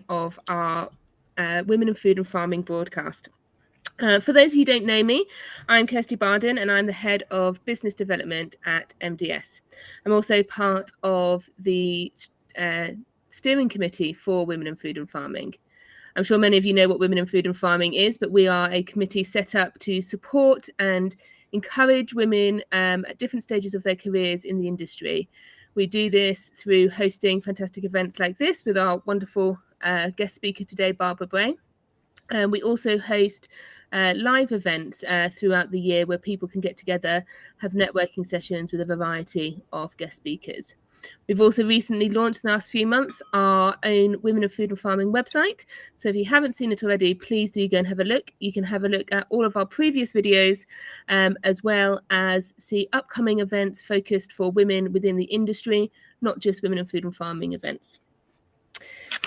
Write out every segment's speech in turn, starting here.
of our Women in Food and Farming broadcast. For those of you who don't know me, I'm Kirsty Barden and I'm the Head of Business Development at MDS. I'm also part of the steering committee for Women in Food and Farming. I'm sure many of you know what Women in Food and Farming is, but we are a committee set up to support and encourage women at different stages of their careers in the industry. We do this through hosting fantastic events like this with our wonderful guest speaker today, Barbara Bray. We also host live events throughout the year where people can get together, have networking sessions with a variety of guest speakers. We've also recently launched in the last few months our own Women of Food and Farming website. So if you haven't seen it already, please do go and have a look. You can have a look at all of our previous videos, as well as see upcoming events focused for women within the industry, not just Women in Food and Farming events.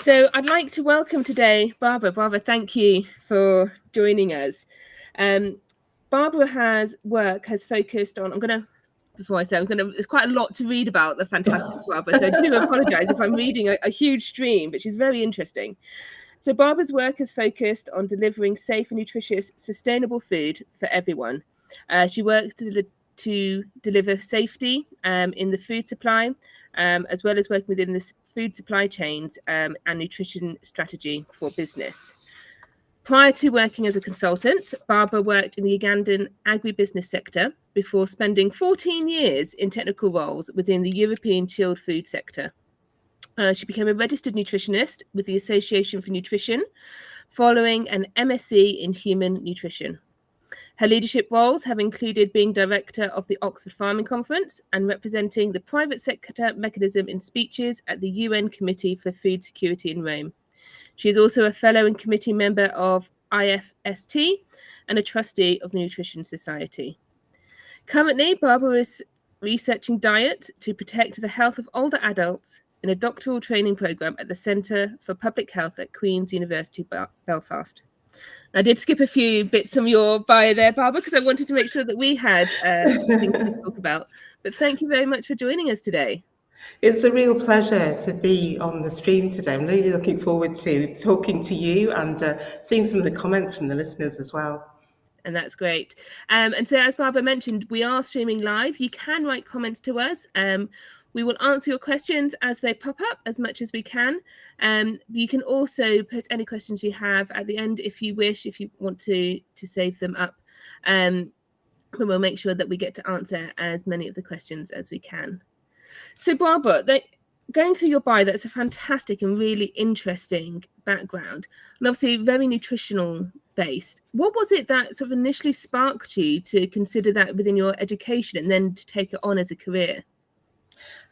So I'd like to welcome today Barbara. Barbara, thank you for joining us. Barbara has focused on, there's quite a lot to read about the fantastic Barbara, so I do apologise if I'm reading a huge stream, but she's very interesting. So Barbara's work has focused on delivering safe and nutritious, sustainable food for everyone. She works to deliver safety in the food supply, as well as working within the food supply chains and nutrition strategy for business. Prior to working as a consultant, Barbara worked in the Ugandan agribusiness sector before spending 14 years in technical roles within the European chilled food sector. She became a registered nutritionist with the Association for Nutrition, following an MSc in human nutrition. Her leadership roles have included being director of the Oxford Farming Conference and representing the private sector mechanism in speeches at the UN Committee for Food Security in Rome. She is also a fellow and committee member of IFST and a trustee of the Nutrition Society. Currently, Barbara is researching diet to protect the health of older adults in a doctoral training programme at the Centre for Public Health at Queen's University, Belfast. I did skip a few bits from your bio there, Barbara, because I wanted to make sure that we had something to talk about. But thank you very much for joining us today. It's a real pleasure to be on the stream today. I'm really looking forward to talking to you and seeing some of the comments from the listeners as well. And that's great. And so as Barbara mentioned, we are streaming live. You can write comments to us. We will answer your questions as they pop up as much as we can. You can also put any questions you have at the end if you wish, if you want to save them up. But we'll make sure that we get to answer as many of the questions as we can. So Barbara, going through your bio, that's a fantastic and really interesting background, and obviously very nutritional based. What was it that sort of initially sparked you to consider that within your education and then to take it on as a career?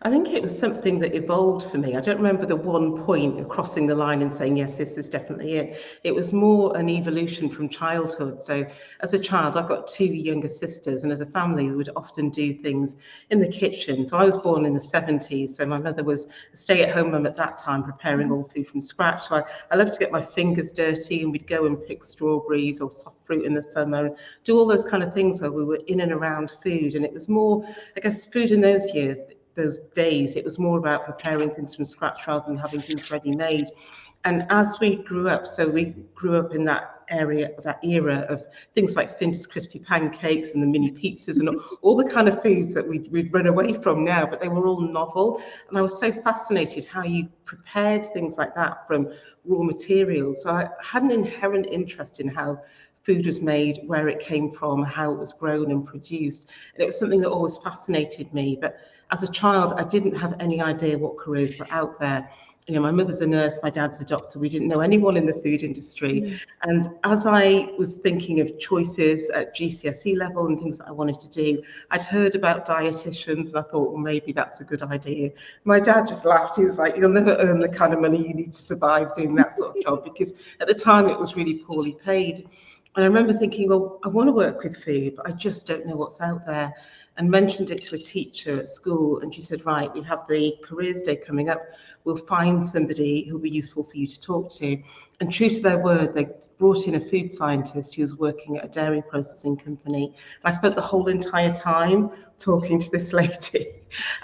I think it was something that evolved for me. I don't remember the one point of crossing the line and saying, yes, this is definitely it. It was more an evolution from childhood. So as a child, I've got two younger sisters, and as a family, we would often do things in the kitchen. So I was born in the 70s. So my mother was a stay-at-home mum at that time, preparing all food from scratch. So I loved to get my fingers dirty, and we'd go and pick strawberries or soft fruit in the summer, and do all those kind of things where we were in and around food. And it was more, I guess, food in those years, those days, it was more about preparing things from scratch rather than having things ready made. And as we grew up, so we grew up in that era of things like Finter's crispy pancakes and the mini pizzas and all the kind of foods that we'd run away from now, but they were all novel. And I was so fascinated how you prepared things like that from raw materials. So I had an inherent interest in how food was made, where it came from, how it was grown and produced. And it was something that always fascinated me. But as a child, I didn't have any idea what careers were out there. You know, my mother's a nurse, my dad's a doctor. We didn't know anyone in the food industry. And as I was thinking of choices at GCSE level and things that I wanted to do, I'd heard about dietitians and I thought, well, maybe that's a good idea. My dad just laughed. He was like, you'll never earn the kind of money you need to survive doing that sort of job, because at the time it was really poorly paid. And I remember thinking, well, I want to work with food, but I just don't know what's out there. and mentioned it to a teacher at school. And she said, right, we have the careers day coming up. We'll find somebody who'll be useful for you to talk to. And true to their word, they brought in a food scientist who was working at a dairy processing company. And I spent the whole entire time talking to this lady.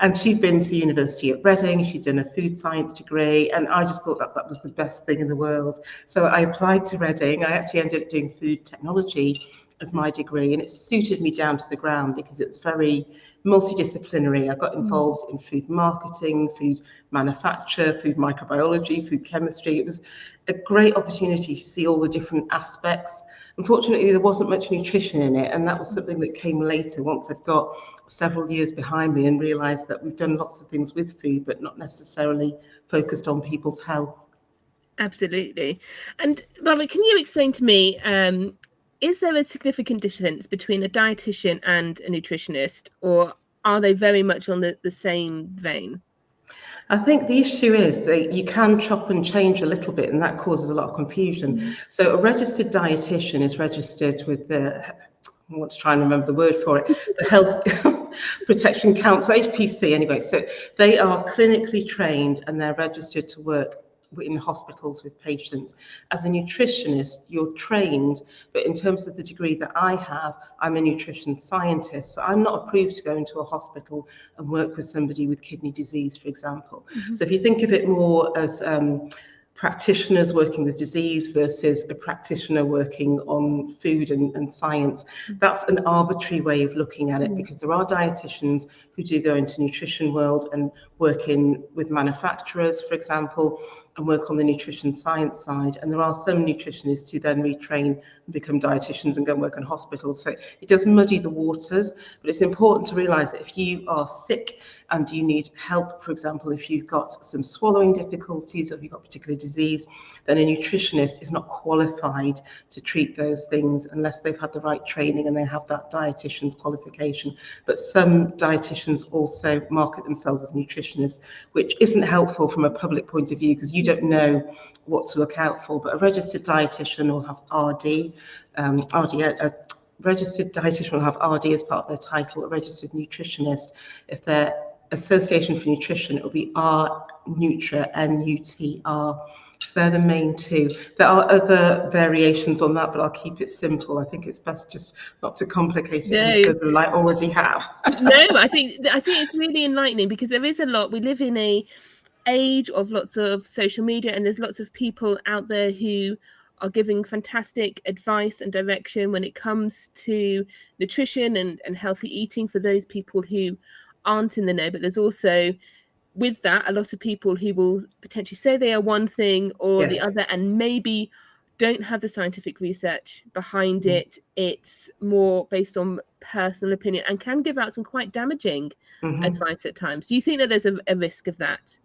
And she'd been to university at Reading, she'd done a food science degree, and I just thought that that was the best thing in the world. So I applied to Reading. I actually ended up doing food technology as my degree, and it suited me down to the ground because it's very multidisciplinary. I got involved in food marketing, food manufacture, food microbiology, food chemistry. It was a great opportunity to see all the different aspects. Unfortunately, there wasn't much nutrition in it, and that was something that came later once I'd got several years behind me and realised that we've done lots of things with food, but not necessarily focused on people's health. Absolutely. And Barbara, can you explain to me, is there a significant difference between a dietitian and a nutritionist, or are they very much on the same vein? I think the issue is that you can chop and change a little bit, and that causes a lot of confusion. So a registered dietitian is registered with the, I want to try and remember the word for it, the Health Protection Council, HPC anyway. So they are clinically trained and they're registered to work in hospitals with patients. As a nutritionist, you're trained, but in terms of the degree that I have, I'm a nutrition scientist. So I'm not approved to go into a hospital and work with somebody with kidney disease, for example. So if you think of it more as practitioners working with disease versus a practitioner working on food and science. That's an arbitrary way of looking at it because there are dietitians who do go into nutrition world and work in with manufacturers, for example, and work on the nutrition science side. And there are some nutritionists who then retrain and become dietitians and go and work in hospitals. So it does muddy the waters, but it's important to realize that if you are sick and you need help, for example, if you've got some swallowing difficulties or if you've got particular disease, then a nutritionist is not qualified to treat those things unless they've had the right training and they have that dietitian's qualification. But some dietitians also market themselves as nutritionists, which isn't helpful from a public point of view because you don't know what to look out for. But a registered dietitian will have RD, a registered dietitian will have RD as part of their title. A registered nutritionist, if they're Association for Nutrition, it will be R-Nutra, N-U-T-R. So they're the main two. There are other variations on that, but I'll keep it simple. I think it's best just not to complicate it any further than I already have. No, I think it's really enlightening because there is a lot. We live in a age of lots of social media, and there's lots of people out there who are giving fantastic advice and direction when it comes to nutrition and healthy eating for those people who aren't in the know. But there's also, with that, a lot of people who will potentially say they are one thing or the other and maybe don't have the scientific research behind it. It's more based on personal opinion and can give out some quite damaging advice at times. Do you think that there's a risk of that?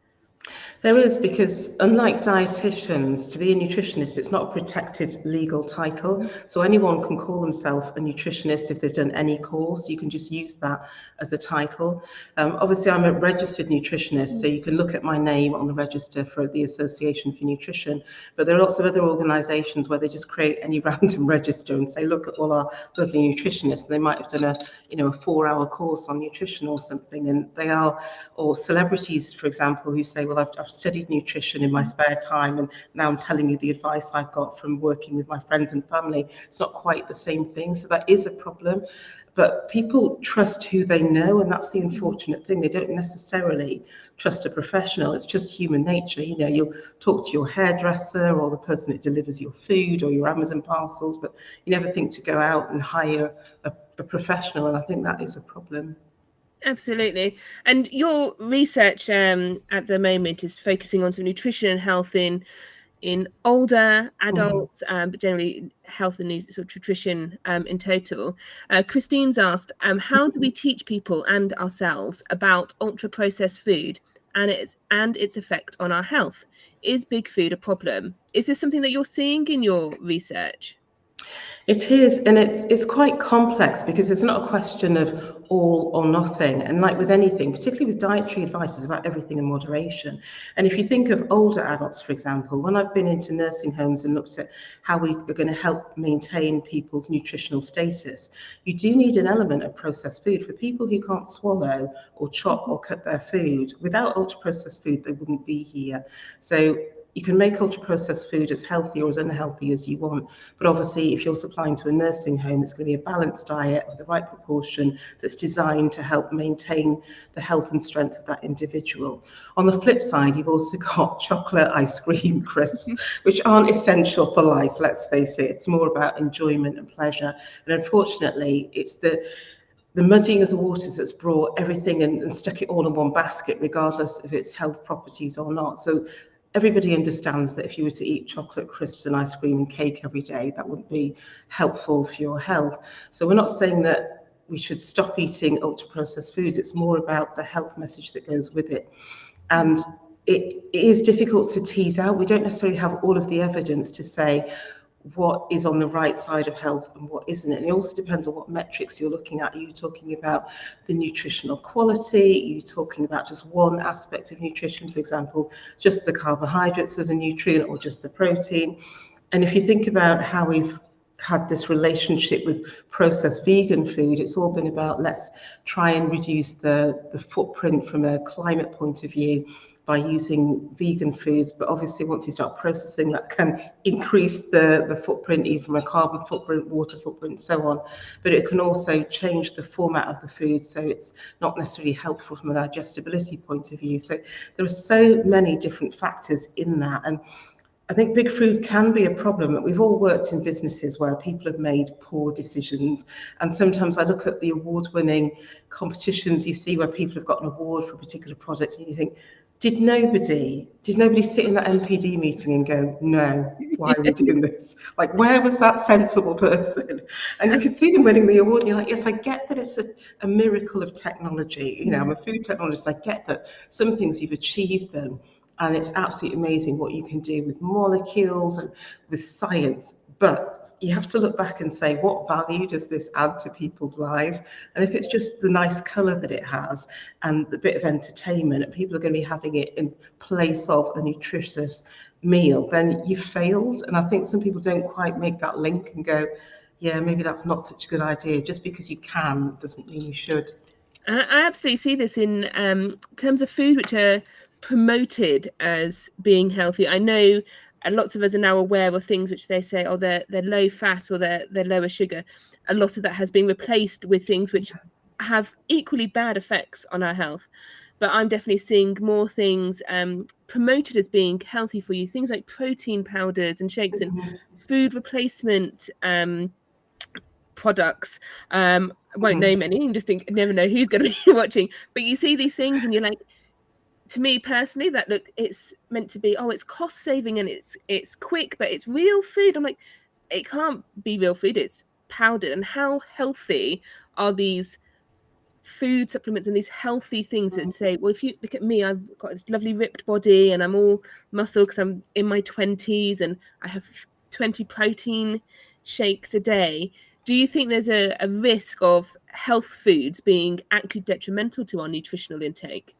There is, because unlike dietitians, to be a nutritionist, it's not a protected legal title. So anyone can call themselves a nutritionist if they've done any course. You can just use that as a title. Obviously, I'm a registered nutritionist, so you can look at my name on the register for the Association for Nutrition. But there are lots of other organisations where they just create any random register and say, look at all our lovely nutritionists. They might have done a 4-hour course on nutrition or something, and they are, or celebrities, for example, who say, well, I've studied nutrition in my spare time, and now I'm telling you the advice I've got from working with my friends and family. It's not quite the same thing, so that is a problem. But people trust who they know, and that's the unfortunate thing. They don't necessarily trust a professional. It's just human nature. You'll talk to your hairdresser or the person that delivers your food or your Amazon parcels, but you never think to go out and hire a professional, and I think that is a problem. Absolutely. And your research at the moment is focusing on some nutrition and health in older adults, but generally health and nutrition in total. Christine's asked, how do we teach people and ourselves about ultra-processed food and its effect on our health? Is big food a problem? Is this something that you're seeing in your research? It is, and it's quite complex because it's not a question of all or nothing. And like with anything, particularly with dietary advice, is about everything in moderation. And if you think of older adults, for example, when I've been into nursing homes and looked at how we are going to help maintain people's nutritional status, you do need an element of processed food for people who can't swallow or chop or cut their food. Without ultra processed food, they wouldn't be here. So you can make ultra processed food as healthy or as unhealthy as you want, but obviously if you're supplying to a nursing home, it's going to be a balanced diet with the right proportion that's designed to help maintain the health and strength of that individual. On the flip side, you've also got chocolate, ice cream, crisps, which aren't essential for life, let's face it. It's more about enjoyment and pleasure. And unfortunately, it's the muddying of the waters that's brought everything and stuck it all in one basket, regardless of its health properties or not. So everybody understands that if you were to eat chocolate, crisps and ice cream and cake every day, that wouldn't be helpful for your health. So we're not saying that we should stop eating ultra processed foods. It's more about the health message that goes with it. And it is difficult to tease out. We don't necessarily have all of the evidence to say what is on the right side of health and what isn't. And it also depends on what metrics you're looking at. Are you talking about the nutritional quality? Are you talking about just one aspect of nutrition, for example, just the carbohydrates as a nutrient or just the protein? And if you think about how we've had this relationship with processed vegan food, it's all been about let's try and reduce the footprint from a climate point of view by using vegan foods. But obviously once you start processing, that can increase the footprint, even from a carbon footprint, water footprint, so on. But it can also change the format of the food, so it's not necessarily helpful from a digestibility point of view. So there are so many different factors in that. And I think big food can be a problem. We've all worked in businesses where people have made poor decisions. And sometimes I look at the award-winning competitions you see where people have got an award for a particular product and you think, did nobody sit in that NPD meeting and go, no, why are we doing this? Like, where was that sensible person? And you could see them winning the award and you're like, yes, I get that it's a miracle of technology. You know, I'm a food technologist. I get that some things you've achieved them. And it's absolutely amazing what you can do with molecules and with science. But you have to look back and say, what value does this add to people's lives? And if it's just the nice colour that it has and the bit of entertainment, and people are going to be having it in place of a nutritious meal, then you've failed. And I think some people don't quite make that link and go, yeah, maybe that's not such a good idea. Just because you can doesn't mean you should. I absolutely see this in terms of food which are promoted as being healthy. I know lots of us are now aware of things which they say, oh, they're low fat or they're lower sugar. A lot of that has been replaced with things which have equally bad effects on our health. But I'm definitely seeing more things promoted as being healthy for you. Things like protein powders and shakes and food replacement products. I won't name any. You just think, never know who's going to be watching. But you see these things and you're like, to me personally, that look, it's meant to be, oh, it's cost saving and it's quick, but it's real food. I'm like, it can't be real food. It's powdered. And how healthy are these food supplements and these healthy things that say, well, if you look at me, I've got this lovely ripped body and I'm all muscle because I'm in my 20s and I have 20 protein shakes a day. Do you think there's a risk of health foods being actually detrimental to our nutritional intake?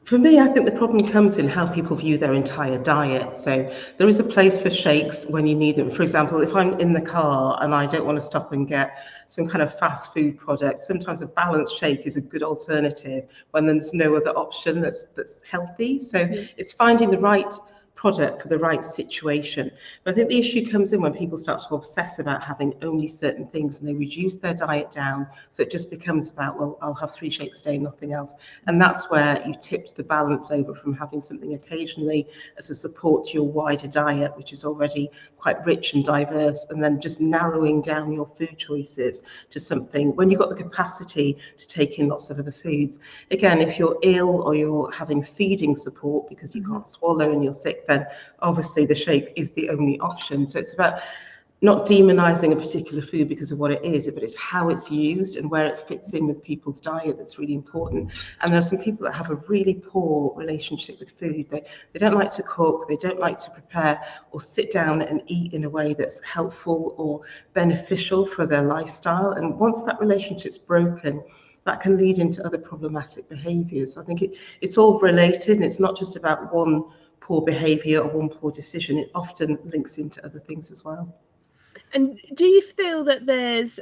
For me, I think the problem comes in how people view their entire diet. So there is a place for shakes when you need them. For example, if I'm in the car and I don't want to stop and get some kind of fast food product, sometimes a balanced shake is a good alternative when there's no other option that's healthy. So it's finding the right product for the right situation. But I think the issue comes in when people start to obsess about having only certain things and they reduce their diet down. So it just becomes about, well, I'll have 3 shakes a day, nothing else. And that's where you tipped the balance over from having something occasionally as a support to your wider diet, which is already quite rich and diverse, and then just narrowing down your food choices to something when you've got the capacity to take in lots of other foods. Again, if you're ill or you're having feeding support because you can't swallow and you're sick, then obviously the shake is the only option. So it's about not demonizing a particular food because of what it is, but it's how it's used and where it fits in with people's diet that's really important. And there are some people that have a really poor relationship with food. They don't like to cook, they don't like to prepare or sit down and eat in a way that's helpful or beneficial for their lifestyle. And once that relationship's broken, that can lead into other problematic behaviours. I think it's all related, and it's not just about one poor behaviour or one poor decision. It often links into other things as well. And do you feel that there's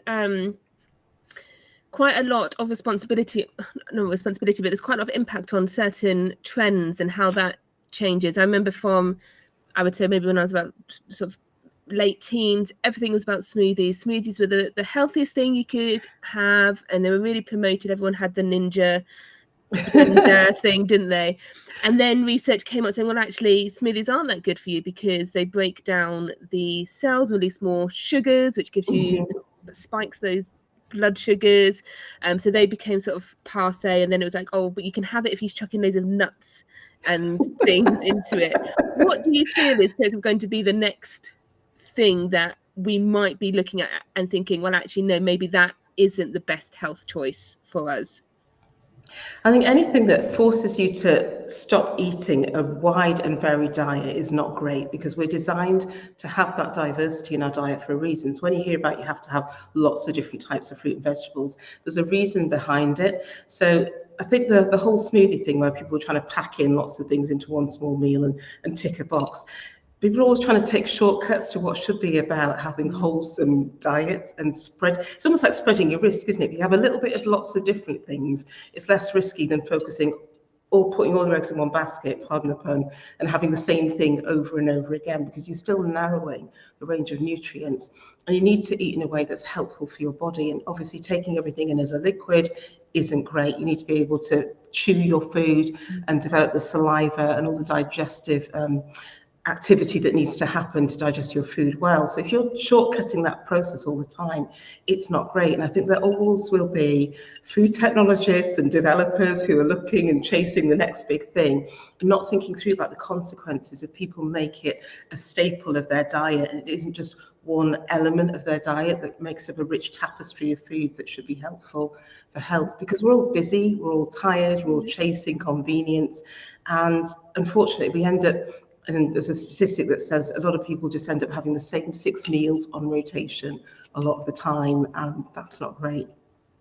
quite a lot of responsibility, but there's quite a lot of impact on certain trends and how that changes? I remember I would say maybe when I was about sort of late teens, everything was about smoothies. Smoothies were the healthiest thing you could have, and they were really promoted. Everyone had the ninja blender thing, didn't they? And then research came out saying, well, actually, smoothies aren't that good for you because they break down the cells, release more sugars, which gives you spikes those blood sugars. So they became sort of passe, and then it was like, oh, but you can have it if you chuck in loads of nuts and things into it. What do you feel is going to be the next thing that we might be looking at and thinking, well, actually, no, maybe that isn't the best health choice for us? I think anything that forces you to stop eating a wide and varied diet is not great, because we're designed to have that diversity in our diet for a reason. So when you hear about you have to have lots of different types of fruit and vegetables, there's a reason behind it. So I think the whole smoothie thing, where people are trying to pack in lots of things into one small meal and tick a box, people are always trying to take shortcuts to what should be about having wholesome diets and spread. It's almost like spreading your risk, isn't it? If you have a little bit of lots of different things, it's less risky than focusing or putting all your eggs in one basket, pardon the pun, and having the same thing over and over again, because you're still narrowing the range of nutrients. And you need to eat in a way that's helpful for your body. And obviously taking everything in as a liquid isn't great. You need to be able to chew your food and develop the saliva and all the digestive activity that needs to happen to digest your food well. So if you're shortcutting that process all the time, it's not great. And I think there always will be food technologists and developers who are looking and chasing the next big thing and not thinking through about the consequences if people make it a staple of their diet, and it isn't just one element of their diet that makes up a rich tapestry of foods that should be helpful for health. Because we're all busy, we're all tired, we're all chasing convenience, and unfortunately we end up, and there's a statistic that says a lot of people just end up having the same 6 meals on rotation a lot of the time, and that's not great.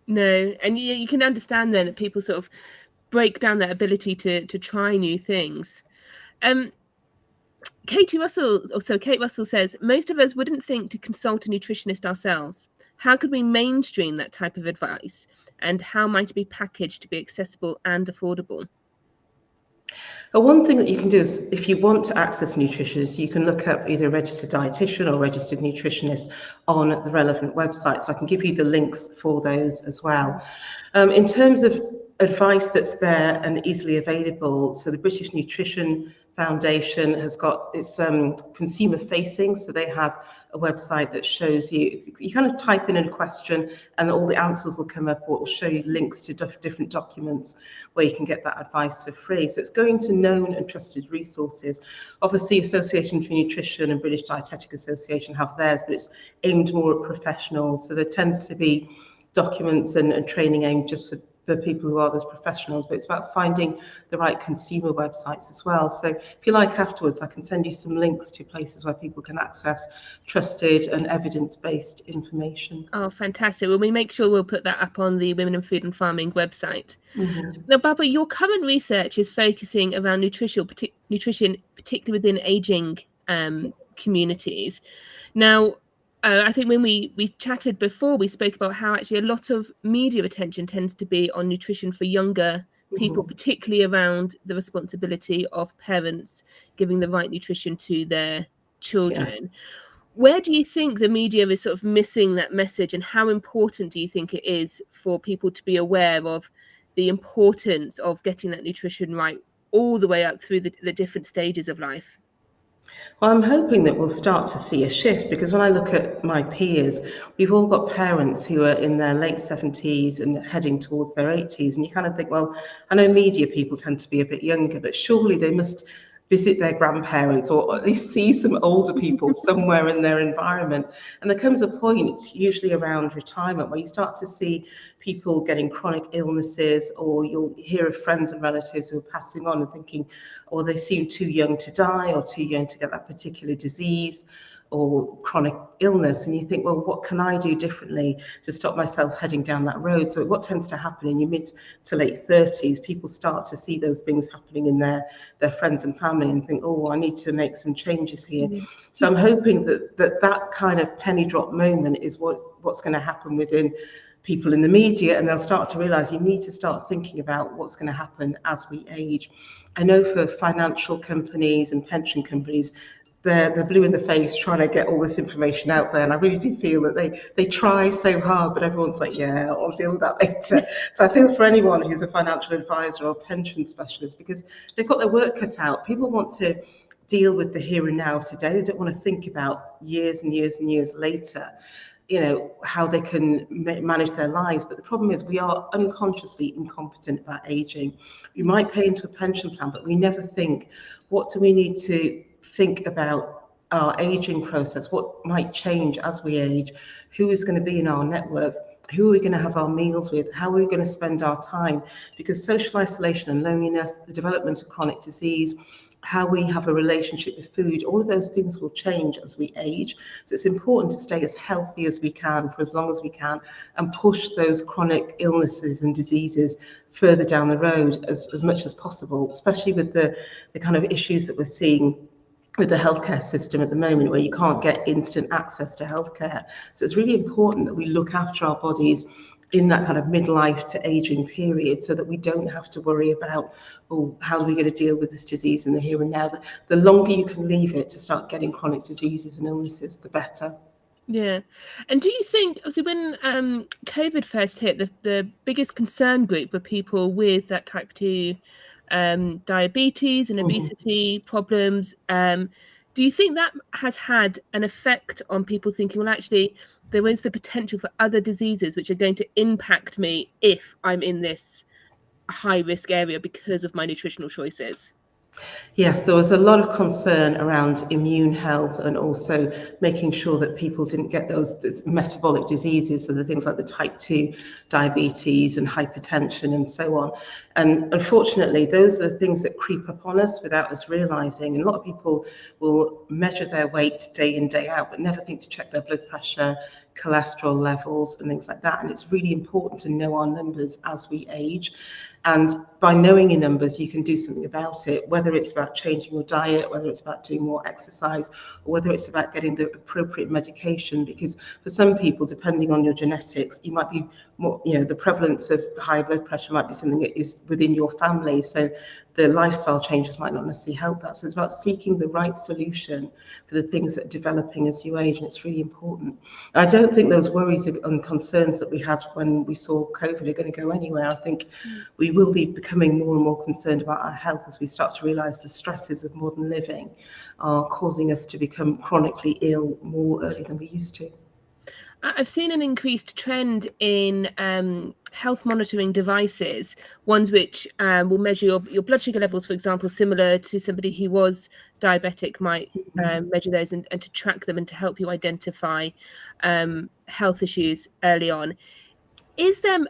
No, and you can understand then that people sort of break down their ability to try new things. Kate Russell says, most of us wouldn't think to consult a nutritionist ourselves. How could we mainstream that type of advice, and how might it be packaged to be accessible and affordable? Well, one thing that you can do is, if you want to access nutritionists, you can look up either a registered dietitian or registered nutritionist on the relevant website. So I can give you the links for those as well. In terms of advice that's there and easily available, so the British Nutrition Foundation has got its consumer facing, so they have a website that shows you kind of type in a question and all the answers will come up, or it will show you links to different documents where you can get that advice for free. So it's going to known and trusted resources. Obviously, Association for Nutrition and British Dietetic Association have theirs, but it's aimed more at professionals. So there tends to be documents and training aimed just for the people who are those professionals, but it's about finding the right consumer websites as well. So if you like, afterwards I can send you some links to places where people can access trusted and evidence-based information. Oh, fantastic. Well, we make sure we'll put that up on the Women in Food and Farming website. Now, Barbara, your current research is focusing around nutrition, particularly within aging communities. Now, I think when we chatted before, we spoke about how actually a lot of media attention tends to be on nutrition for younger people, particularly around the responsibility of parents giving the right nutrition to their children. Yeah. Where do you think the media is sort of missing that message, and how important do you think it is for people to be aware of the importance of getting that nutrition right all the way up through the different stages of life? Well, I'm hoping that we'll start to see a shift, because when I look at my peers, we've all got parents who are in their late 70s and heading towards their 80s. And you kind of think, well, I know media people tend to be a bit younger, but surely they must visit their grandparents or at least see some older people somewhere in their environment. And there comes a point, usually around retirement, where you start to see people getting chronic illnesses, or you'll hear of friends and relatives who are passing on and thinking, oh, they seem too young to die or too young to get that particular disease or chronic illness, and you think, well, what can I do differently to stop myself heading down that road? So what tends to happen in your mid to late 30s, people start to see those things happening in their friends and family and think, oh, I need to make some changes here. Yeah. So I'm hoping that kind of penny drop moment is what's going to happen within people in the media, and they'll start to realize you need to start thinking about what's going to happen as we age. I know for financial companies and pension companies, they're blue in the face trying to get all this information out there, and I really do feel that they try so hard, but everyone's like, yeah, I'll deal with that later. So I feel for anyone who's a financial advisor or pension specialist, because they've got their work cut out. People want to deal with the here and now today. They don't want to think about years and years and years later, you know, how they can manage their lives. But the problem is we are unconsciously incompetent about aging. We might pay into a pension plan, but we never think, what do we need to think about our aging process? What might change as we age? Who is going to be in our network? Who are we going to have our meals with? How are we going to spend our time? Because social isolation and loneliness, the development of chronic disease, how we have a relationship with food, all of those things will change as we age. So it's important to stay as healthy as we can for as long as we can, and push those chronic illnesses and diseases further down the road as much as possible, especially with the kind of issues that we're seeing with the healthcare system at the moment, where you can't get instant access to healthcare. So it's really important that we look after our bodies in that kind of midlife to aging period, so that we don't have to worry about, oh, how are we going to deal with this disease in the here and now? The longer you can leave it to start getting chronic diseases and illnesses, the better. Yeah. And do you think, obviously, when COVID first hit, the biggest concern group were people with that type 2 diabetes and obesity problems. Do you think that has had an effect on people thinking, well, actually, there is the potential for other diseases which are going to impact me if I'm in this high risk area because of my nutritional choices? Yes, there was a lot of concern around immune health, and also making sure that people didn't get those metabolic diseases, so the things like the type 2 diabetes and hypertension and so on. And unfortunately, those are the things that creep upon us without us realizing. And a lot of people will measure their weight day in, day out, but never think to check their blood pressure, cholesterol levels and things like that. And it's really important to know our numbers as we age. And by knowing your numbers, you can do something about it, whether it's about changing your diet, whether it's about doing more exercise, or whether it's about getting the appropriate medication. Because for some people, depending on your genetics, you might be more, you know, the prevalence of high blood pressure might be something that is within your family. So the lifestyle changes might not necessarily help that. So it's about seeking the right solution for the things that are developing as you age, and it's really important. I don't think those worries and concerns that we had when we saw COVID are going to go anywhere. I think we will be becoming more and more concerned about our health as we start to realise the stresses of modern living are causing us to become chronically ill more early than we used to. I've seen an increased trend in health monitoring devices, ones which will measure your blood sugar levels, for example, similar to somebody who was diabetic might measure those and to track them and to help you identify health issues early on. Is there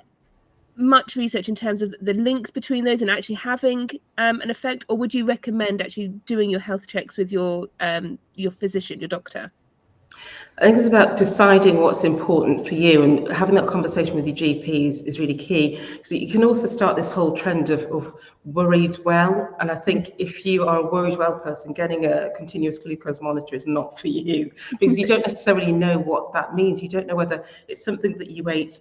much research in terms of the links between those and actually having an effect, or would you recommend actually doing your health checks with your physician, your doctor? I think it's about deciding what's important for you, and having that conversation with your GPs is really key. So you can also start this whole trend of worried well. And I think if you are a worried well person, getting a continuous glucose monitor is not for you, because you don't necessarily know what that means. You don't know whether it's something that you ate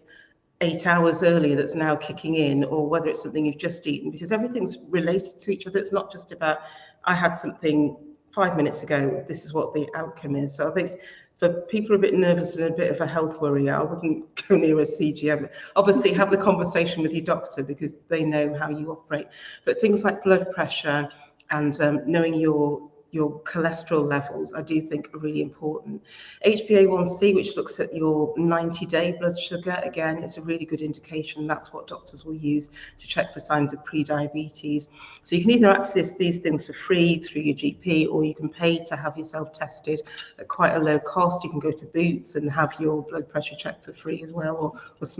8 hours earlier that's now kicking in, or whether it's something you've just eaten, because everything's related to each other. It's not just about, I had something 5 minutes ago, this is what the outcome is. So I think for people a bit nervous and a bit of a health worry, I wouldn't go near a CGM. Obviously, have the conversation with your doctor, because they know how you operate. But things like blood pressure and knowing your your cholesterol levels, I do think are really important. HbA1c, which looks at your 90-day blood sugar, again, it's a really good indication. That's what doctors will use to check for signs of pre-diabetes. So you can either access these things for free through your GP, or you can pay to have yourself tested at quite a low cost. You can go to Boots and have your blood pressure checked for free as well, or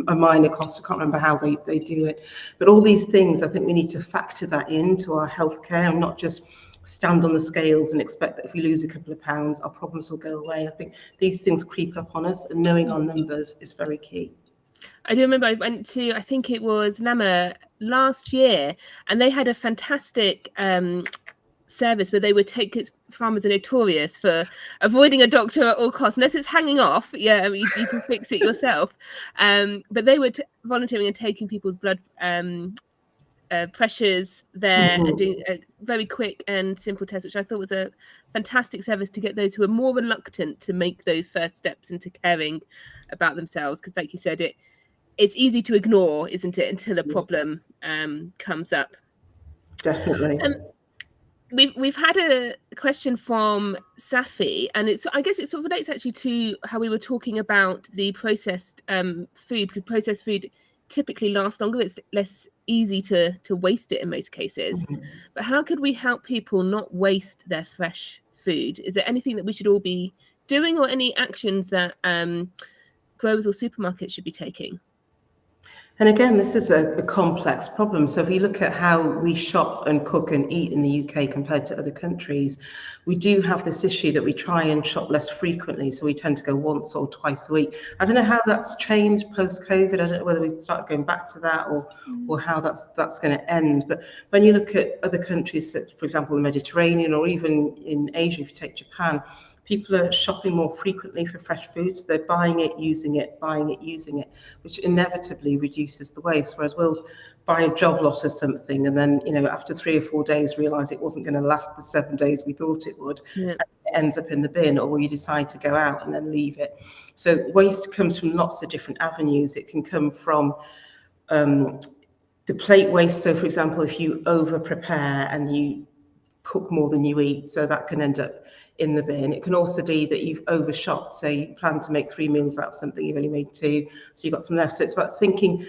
a minor cost. I can't remember how they do it. But all these things, I think we need to factor that into our healthcare and not just stand on the scales and expect that if we lose a couple of pounds, our problems will go away. I think these things creep up on us, and knowing our numbers is very key. I do remember I went to, I think it was Lama last year, and they had a fantastic service where they would take, because farmers are notorious for avoiding a doctor at all costs, unless it's hanging off. Yeah, you can fix it yourself. But they were volunteering and taking people's blood pressures there, and doing a very quick and simple test, which I thought was a fantastic service to get those who are more reluctant to make those first steps into caring about themselves. Because, like you said, it's easy to ignore, isn't it, until a problem comes up. Definitely. We've had a question from Safi, and I guess it sort of relates actually to how we were talking about the processed food, because processed food typically lasts longer. It's less easy to waste it in most cases. But how could we help people not waste their fresh food? Is there anything that we should all be doing, or any actions that growers or supermarkets should be taking? And again, this is a complex problem. So if we look at how we shop and cook and eat in the UK compared to other countries, we do have this issue that we try and shop less frequently. So we tend to go once or twice a week. I don't know how that's changed post-COVID. I don't know whether we start going back to that, or how that's going to end. But when you look at other countries, for example, the Mediterranean, or even in Asia, if you take Japan, people are shopping more frequently for fresh foods. They're buying it, using it, which inevitably reduces the waste. Whereas we'll buy a job lot of something, and then, after 3 or 4 days, realise it wasn't going to last the 7 days we thought it would. Yeah. And it ends up in the bin, or you decide to go out and then leave it. So waste comes from lots of different avenues. It can come from the plate waste. So, for example, if you over prepare and you cook more than you eat, so that can end up in the bin. It can also be that you've overshot. So you plan to make 3 meals out of something, you've only made 2, so you've got some left. So it's about thinking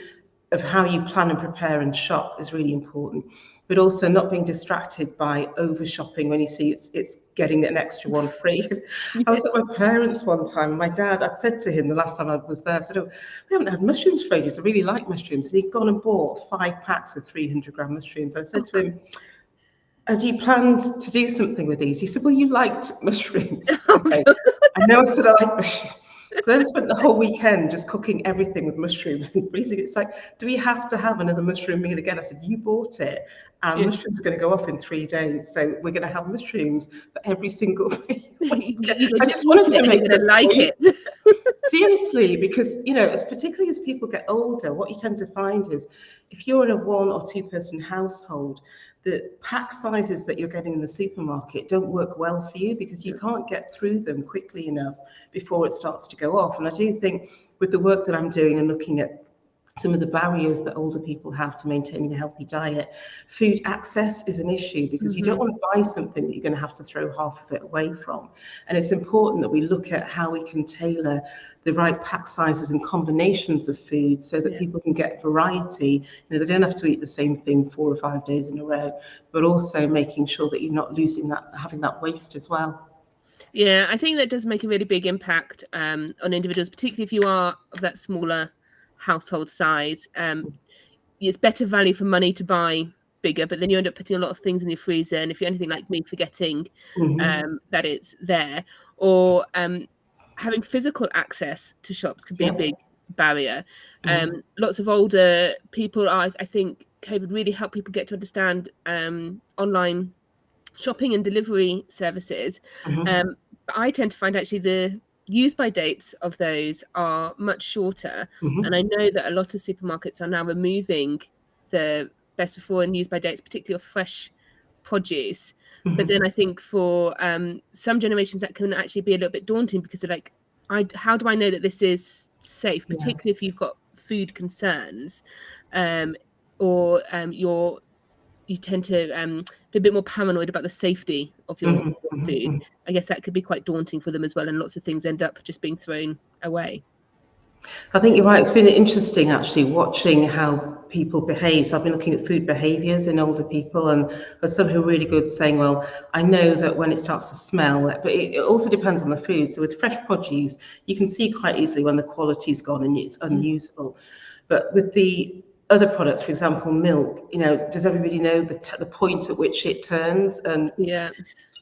of how you plan and prepare and shop is really important, but also not being distracted by over shopping when you see it's getting an extra one free. I was at my parents' one time, and my dad, I said to him the last time I was there, I said, "Oh, we haven't had mushrooms for ages, I really like mushrooms." And he'd gone and bought 5 packs of 300-gram mushrooms. I said to him, "Had you planned to do something with these?" He said, "Well, you liked mushrooms." Okay. I know I said I like mushrooms. So then spent the whole weekend just cooking everything with mushrooms and freezing it. It's like, do we have to have another mushroom meal again? I said, you bought it, and mushrooms are going to go off in 3 days. So we're going to have mushrooms for every single meal. I just wanted to make it like point. it. Seriously, because, particularly as people get older, what you tend to find is if you're in a 1 or 2 person household, the pack sizes that you're getting in the supermarket don't work well for you, because you can't get through them quickly enough before it starts to go off. And I do think with the work that I'm doing and looking at some of the barriers that older people have to maintaining a healthy diet, food access is an issue, because you don't want to buy something that you're going to have to throw half of it away from. And it's important that we look at how we can tailor the right pack sizes and combinations of food so that people can get variety. They don't have to eat the same thing 4 or 5 days in a row, but also making sure that you're not losing that, having that waste as well. Yeah, I think that does make a really big impact on individuals, particularly if you are of that smaller household size. It's better value for money to buy bigger, but then you end up putting a lot of things in your freezer, and if you're anything like me, forgetting that it's there, or having physical access to shops can be a big barrier. Lots of older people, I think COVID really helped people get to understand online shopping and delivery services. But I tend to find actually the use by dates of those are much shorter. And I know that a lot of supermarkets are now removing the best before and use by dates, particularly of fresh produce. But then I think for some generations that can actually be a little bit daunting, because they're like, how do I know that this is safe, particularly if you've got food concerns, or you tend to be a bit more paranoid about the safety of your food. I guess that could be quite daunting for them as well, and lots of things end up just being thrown away. I think you're right. It's been interesting actually watching how people behave. So I've been looking at food behaviours in older people, and there's some who are really good saying, well, I know that when it starts to smell, but it also depends on the food. So with fresh produce, you can see quite easily when the quality's gone and it's unusable. But with the other products, for example, milk, does everybody know the point at which it turns? And yeah.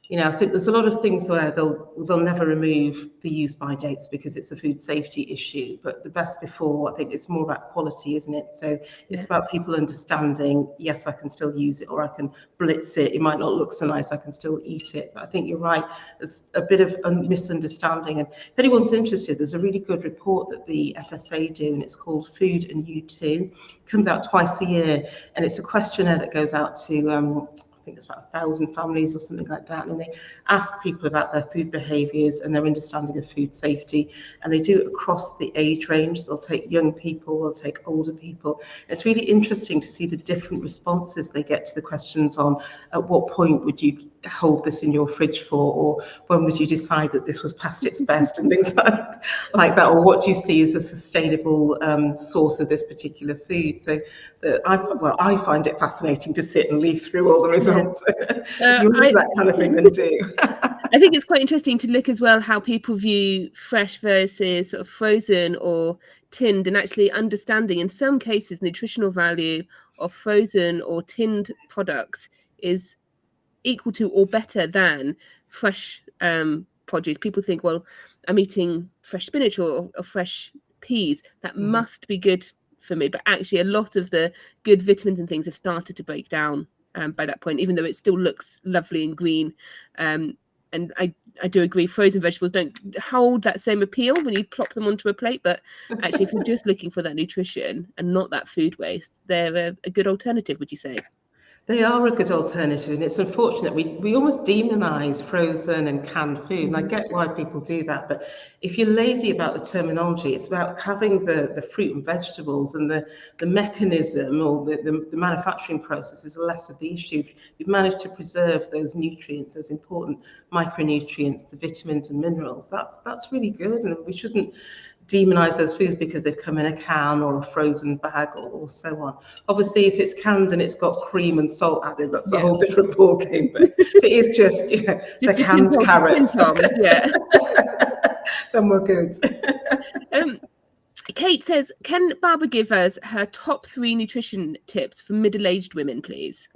I think there's a lot of things where they'll never remove the use-by dates because it's a food safety issue. But the best before, I think it's more about quality, isn't it? So it's about people understanding, yes, I can still use it, or I can blitz it. It might not look so nice, I can still eat it. But I think you're right. There's a bit of a misunderstanding. And if anyone's interested, there's a really good report that the FSA do, and it's called Food and You Too. It comes out twice a year, and it's a questionnaire that goes out to I think it's about 1,000 families or something like that, and they ask people about their food behaviours and their understanding of food safety, and they do it across the age range. They'll take young people, they'll take older people. It's really interesting to see the different responses they get to the questions on at what point would you hold this in your fridge for, or when would you decide that this was past its best, and things like that, or what do you see as a sustainable source of this particular food. So I find it fascinating to sit and leaf through all the results. If you're into that kind of thing, then do. I think it's quite interesting to look as well how people view fresh versus sort of frozen or tinned, and actually understanding in some cases nutritional value of frozen or tinned products is equal to or better than fresh produce. People think, well, I'm eating fresh spinach or fresh peas, that must be good for me. But actually a lot of the good vitamins and things have started to break down by that point, even though it still looks lovely and green. And I do agree, frozen vegetables don't hold that same appeal when you plop them onto a plate. But actually, if you're just looking for that nutrition and not that food waste, they're a good alternative, would you say? They are a good alternative, and it's unfortunate we almost demonise frozen and canned food, and I get why people do that, but if you're lazy about the terminology, it's about having the fruit and vegetables, and the mechanism or the manufacturing process is less of the issue. If you've managed to preserve those nutrients, those important micronutrients, the vitamins and minerals, that's really good, and we shouldn't demonize those foods because they've come in a can or a frozen bag or so on. Obviously, if it's canned and it's got cream and salt added, that's a whole different ball game. But if it is just the canned carrots, then we're good. Kate says, can Barbara give us her top 3 nutrition tips for middle-aged women, please?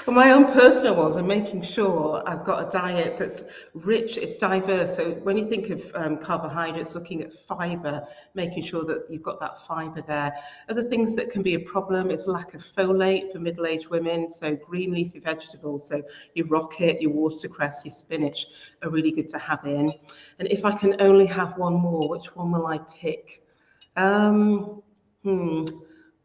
Well, my own personal ones are making sure I've got a diet that's rich, it's diverse. So when you think of carbohydrates, looking at fibre, making sure that you've got that fibre there. Other things that can be a problem is lack of folate for middle-aged women. So green leafy vegetables, so your rocket, your watercress, your spinach are really good to have in. And if I can only have one more, which one will I pick?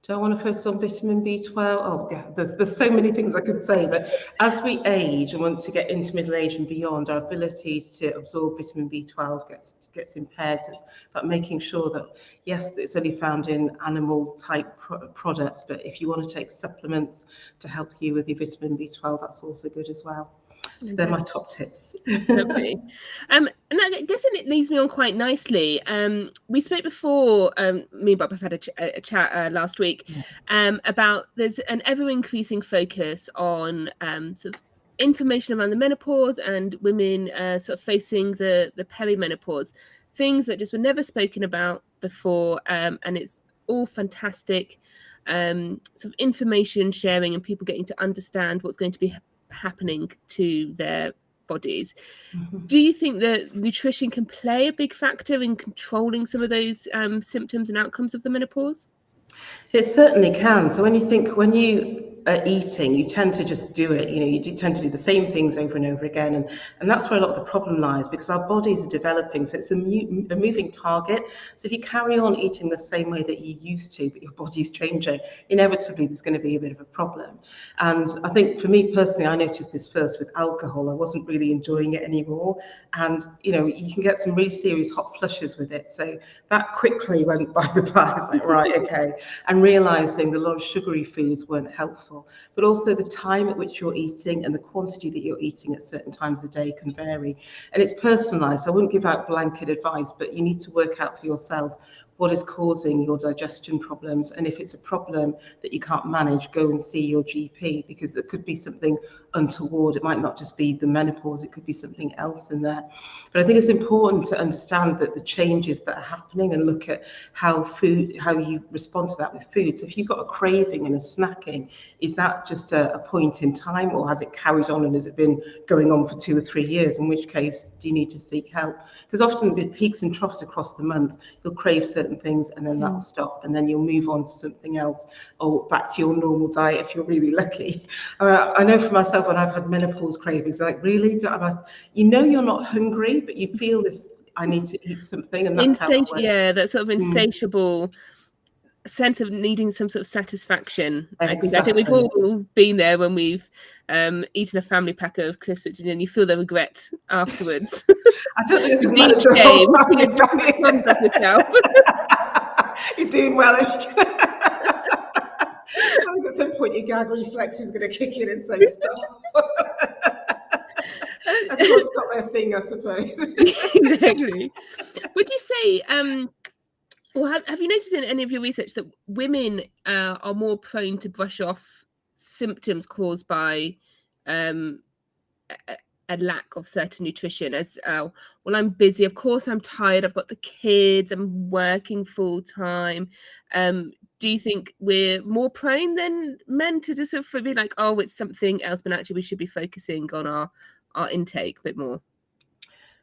Do I want to focus on vitamin B12? Oh, yeah, there's so many things I could say, but as we age and once we get into middle age and beyond, our ability to absorb vitamin B12 gets impaired. It's about making sure that, yes, it's only found in animal type products, but if you want to take supplements to help you with your vitamin B12, that's also good as well. So they're my top tips. Lovely. And I guess it leads me on quite nicely. We spoke before, me and Bob have had a chat last week about there's an ever-increasing focus on sort of information around the menopause and women sort of facing the perimenopause, things that just were never spoken about before, and it's all fantastic sort of information sharing and people getting to understand what's going to be happening to their bodies. Do you think that nutrition can play a big factor in controlling some of those symptoms and outcomes of the menopause? It certainly can. So when you are eating, you tend to just do it. You tend to do the same things over and over again, and that's where a lot of the problem lies, because our bodies are developing. So it's a moving target. So if you carry on eating the same way that you used to, but your body's changing, inevitably there's going to be a bit of a problem. And I think for me personally, I noticed this first with alcohol. I wasn't really enjoying it anymore, and you can get some really serious hot flushes with it. So that quickly went by the by. It's like, right, okay. And realizing that a lot of sugary foods weren't helpful. helpful. But also the time at which you're eating and the quantity that you're eating at certain times of day can vary. And it's personalised. I wouldn't give out blanket advice, but you need to work out for yourself what is causing your digestion problems. And if it's a problem that you can't manage, go and see your GP, because there could be something untoward. It might not just be the menopause, it could be something else in there. But I think it's important to understand that the changes that are happening and look at how you respond to that with food. So if you've got a craving and a snacking, is that just a point in time, or has it carried on and has it been going on for 2 or 3 years? In which case, do you need to seek help? Because often with peaks and troughs across the month, you'll crave certain things and then that'll stop, and then you'll move on to something else or back to your normal diet if you're really lucky. I know for myself, when I've had menopause cravings, like, really, you're not hungry, but you feel this, I need to eat something, and that's how it works. Yeah, that sort of insatiable sense of needing some sort of satisfaction. Exactly. I think we've all been there when we've eaten a family pack of crisps and you feel the regret afterwards. I don't think the deep shame. Yourself. You're doing well. I think at some point your gag reflex is going to kick in and say stop. Everyone's got their thing, I suppose. Exactly. Would you say, well, have you noticed in any of your research that women are more prone to brush off symptoms caused by a lack of certain nutrition? As well, I'm busy, of course I'm tired, I've got the kids, I'm working full time. Do you think we're more prone than men to just sort of be like, oh, it's something else, but actually we should be focusing on our intake a bit more?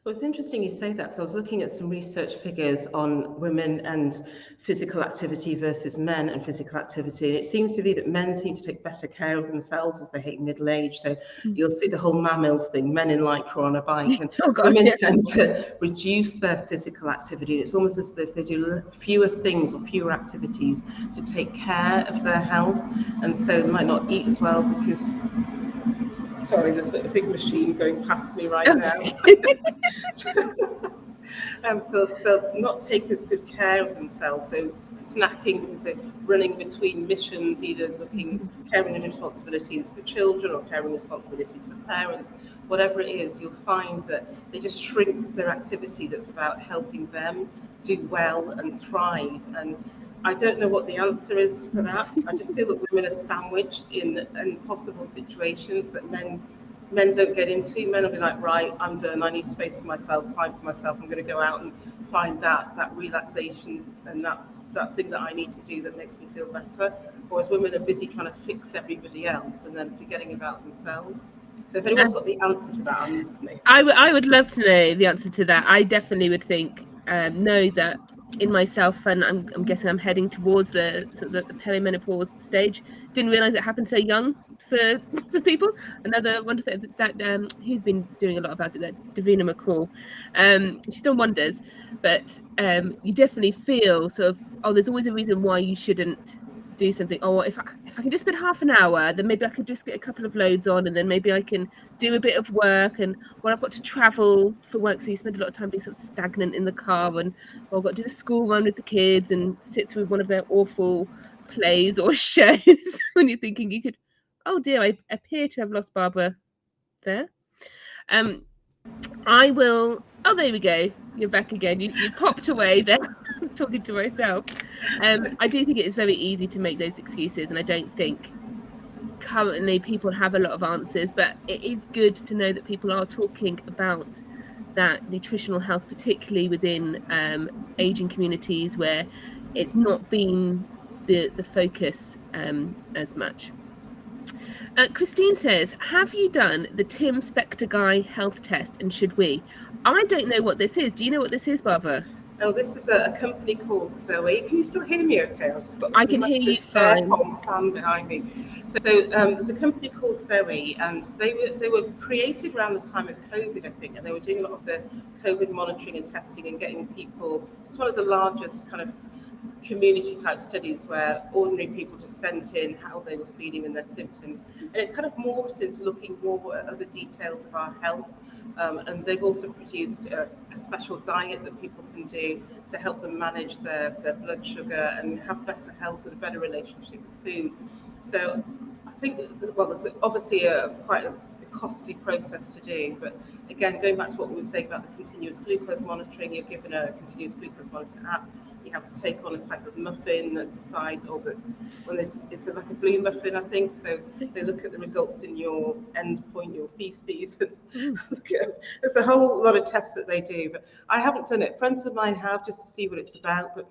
Well, it's interesting you say that. So I was looking at some research figures on women and physical activity versus men and physical activity. And it seems to be that men seem to take better care of themselves as they hit middle age. So you'll see the whole mammals thing, men in lycra on a bike. And women tend to reduce their physical activity. It's almost as if they do fewer things or fewer activities to take care of their health. And so they might not eat as well because... Sorry, there's a big machine going past me right now. So they'll not take as good care of themselves. So snacking, because they're running between missions, either caring responsibilities for children or caring responsibilities for parents, whatever it is, you'll find that they just shrink their activity that's about helping them do well and thrive. And I don't know what the answer is for that. I just feel that women are sandwiched in impossible situations that men don't get into. Men will be like, right, I'm done. I need space for myself, time for myself. I'm going to go out and find that relaxation, and that's that thing that I need to do that makes me feel better. Whereas women are busy trying to fix everybody else and then forgetting about themselves. So if anyone's got the answer to that, I'm listening. I would love to know the answer to that. I definitely would know that in myself, and I'm guessing I'm heading towards the perimenopause stage. Didn't realize it happened so young for people. Another wonderful thing that who's been doing a lot about it, that Davina McCall. She's done wonders, but you definitely feel sort of, oh, there's always a reason why you shouldn't do something. Oh, if I can just spend half an hour, then maybe I could just get a couple of loads on, and then maybe I can do a bit of work. And when I've got to travel for work, so you spend a lot of time being sort of stagnant in the car, and I've got to do the school run with the kids and sit through one of their awful plays or shows when you're thinking you could, oh dear, I appear to have lost Barbara there. I will. Oh, there we go. You're back again. You popped away there, talking to myself. I do think it is very easy to make those excuses, and I don't think currently people have a lot of answers, but it is good to know that people are talking about that nutritional health, particularly within aging communities where it's not been the focus as much. Christine says, have you done the Tim Spector Guy health test, and should we? I don't know what this is. Do you know what this is, Barbara? Oh, this is a company called Zoe. Can you still hear me okay? I've just got I can hear you fine. Fan behind me. So there's a company called Zoe, and they were created around the time of COVID, I think, and they were doing a lot of the COVID monitoring and testing and getting people. It's one of the largest kind of community type studies where ordinary people just sent in how they were feeling and their symptoms, and it's kind of morphed into looking more at other details of our health, and they've also produced a special diet that people can do to help them manage their blood sugar and have better health and a better relationship with food. So I think, well, there's obviously quite a costly process to do, but again, going back to what we were saying about the continuous glucose monitoring, you're given a continuous glucose monitor app. You have to take on a type of muffin that decides, or that it's like a blue muffin, I think. So they look at the results in your endpoint, your feces, and there's a whole lot of tests that they do. But I haven't done it. Friends of mine have, just to see what it's about, but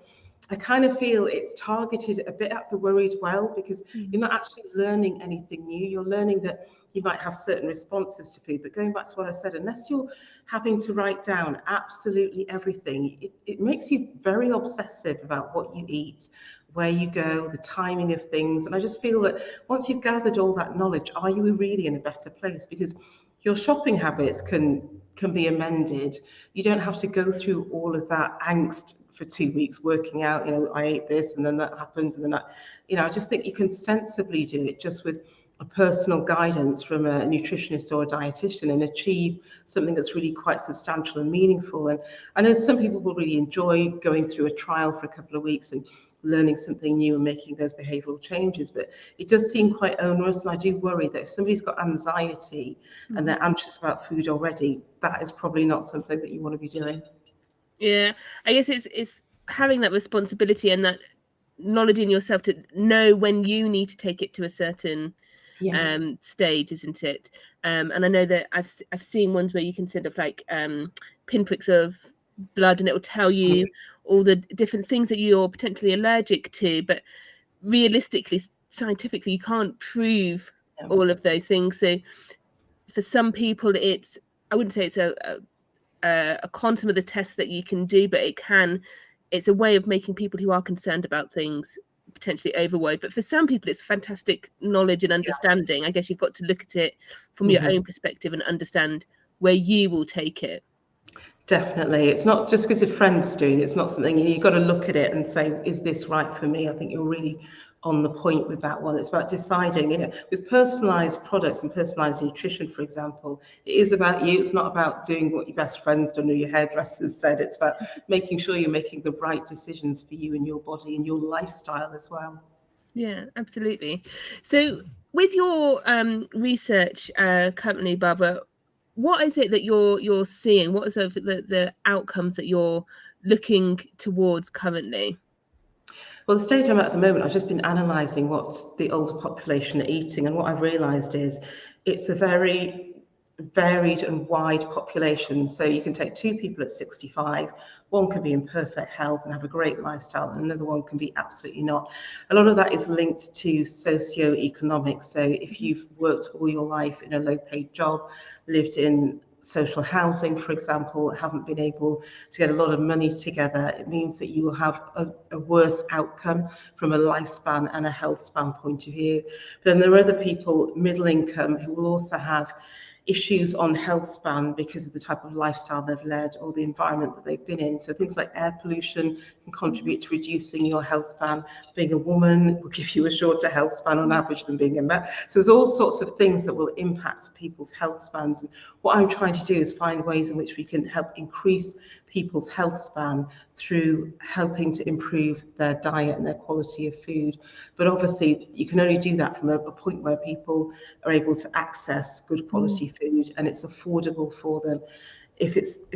I kind of feel it's targeted a bit at the worried well, because you're not actually learning anything new. You're learning that you might have certain responses to food. But going back to what I said, unless you're having to write down absolutely everything, it makes you very obsessive about what you eat, where you go, the timing of things. And I just feel that once you've gathered all that knowledge, are you really in a better place? Because your shopping habits can be amended. You don't have to go through all of that angst for 2 weeks working out, I ate this and then that happens and then that, I just think you can sensibly do it just with a personal guidance from a nutritionist or a dietitian and achieve something that's really quite substantial and meaningful. And I know some people will really enjoy going through a trial for a couple of weeks and learning something new and making those behavioural changes, but it does seem quite onerous, and I do worry that if somebody's got anxiety and they're anxious about food already, that is probably not something that you want to be doing. Yeah, I guess it's having that responsibility and that knowledge in yourself to know when you need to take it to a certain stage, isn't it? And I know that I've seen ones where you can sort of like pinpricks of blood, and it will tell you all the different things that you're potentially allergic to, but realistically, scientifically, you can't prove all of those things. So for some people, I wouldn't say it's a quantum of the tests that you can do, but it's a way of making people who are concerned about things potentially overweight. But for some people, it's fantastic knowledge and understanding. I guess you've got to look at it from your own perspective and understand where you will take it. Definitely. It's not just because your friend's doing it. It's not something you've got to look at it and say, is this right for me? I think you're really on the point with that one. It's about deciding, with personalized products and personalized nutrition, for example, it is about you. It's not about doing what your best friend's done or your hairdresser's said. It's about making sure you're making the right decisions for you and your body and your lifestyle as well. Yeah, absolutely. So with your research company, Barbara, what is it that you're seeing? What is the outcomes that you're looking towards currently? Well, the stage I'm at the moment, I've just been analysing what the older population are eating, and what I've realised is it's a very varied and wide population. So you can take two people at 65, one can be in perfect health and have a great lifestyle, and another one can be absolutely not. A lot of that is linked to socio-economics. So if you've worked all your life in a low-paid job, lived in social housing, for example, haven't been able to get a lot of money together, it means that you will have a worse outcome from a lifespan and a health span point of view. Then there are other people, middle income, who will also have issues on health span because of the type of lifestyle they've led or the environment that they've been in. So things like air pollution can contribute to reducing your health span. Being a woman will give you a shorter health span on average than being a man. So there's all sorts of things that will impact people's health spans. And what I'm trying to do is find ways in which we can help increase people's health span through helping to improve their diet and their quality of food. But obviously, you can only do that from a point where people are able to access good quality food and it's affordable for them. If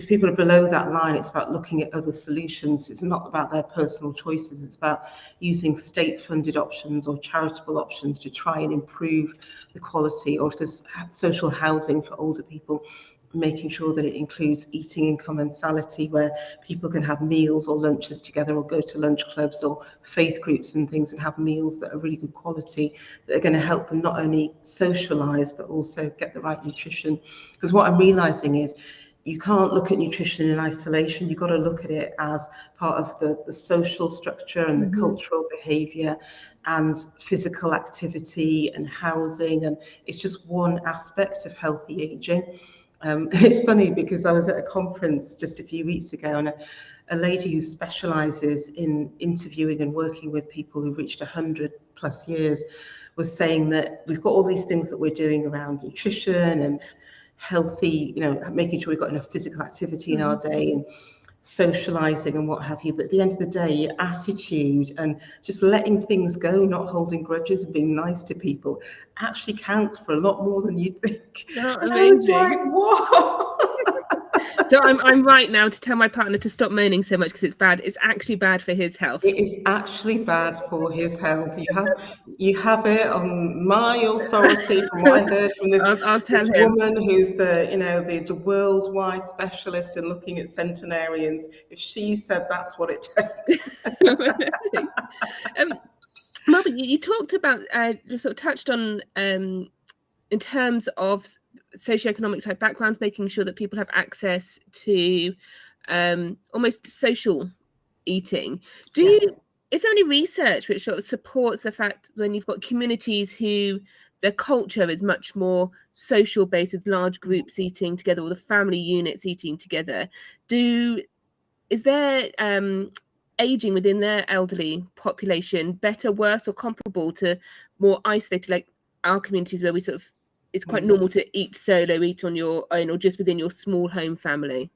people are below that line, it's about looking at other solutions. It's not about their personal choices. It's about using state-funded options or charitable options to try and improve the quality. Or if there's social housing for older people, making sure that it includes eating in commensality, where people can have meals or lunches together or go to lunch clubs or faith groups and things and have meals that are really good quality, that are going to help them not only socialize but also get the right nutrition. Because what I'm realizing is you can't look at nutrition in isolation. You've got to look at it as part of the social structure and the cultural behavior and physical activity and housing. And it's just one aspect of healthy aging. It's funny because I was at a conference just a few weeks ago, and a lady who specialises in interviewing and working with people who've reached 100 plus years was saying that we've got all these things that we're doing around nutrition and healthy, making sure we've got enough physical activity in our day. And socializing and what have you, but at the end of the day, your attitude and just letting things go, not holding grudges and being nice to people actually counts for a lot more than you think. Oh, And I was amazing. like, what? So I'm right now to tell my partner to stop moaning so much because it's bad. It's actually bad for his health. It is actually bad for his health. You have it on my authority from what I heard from I'll tell this him. woman who's the worldwide specialist in looking at centenarians. If she said that's what it takes. Margaret, you talked about, you sort of touched on in terms of socioeconomic type backgrounds, making sure that people have access to almost social eating. Yes. Is there any research which sort of supports the fact when you've got communities who their culture is much more social based with large groups eating together or the family units eating together, is there aging within their elderly population better, worse, or comparable to more isolated, like our communities where we sort of, it's quite normal to eat solo, eat on your own, or just within your small home family?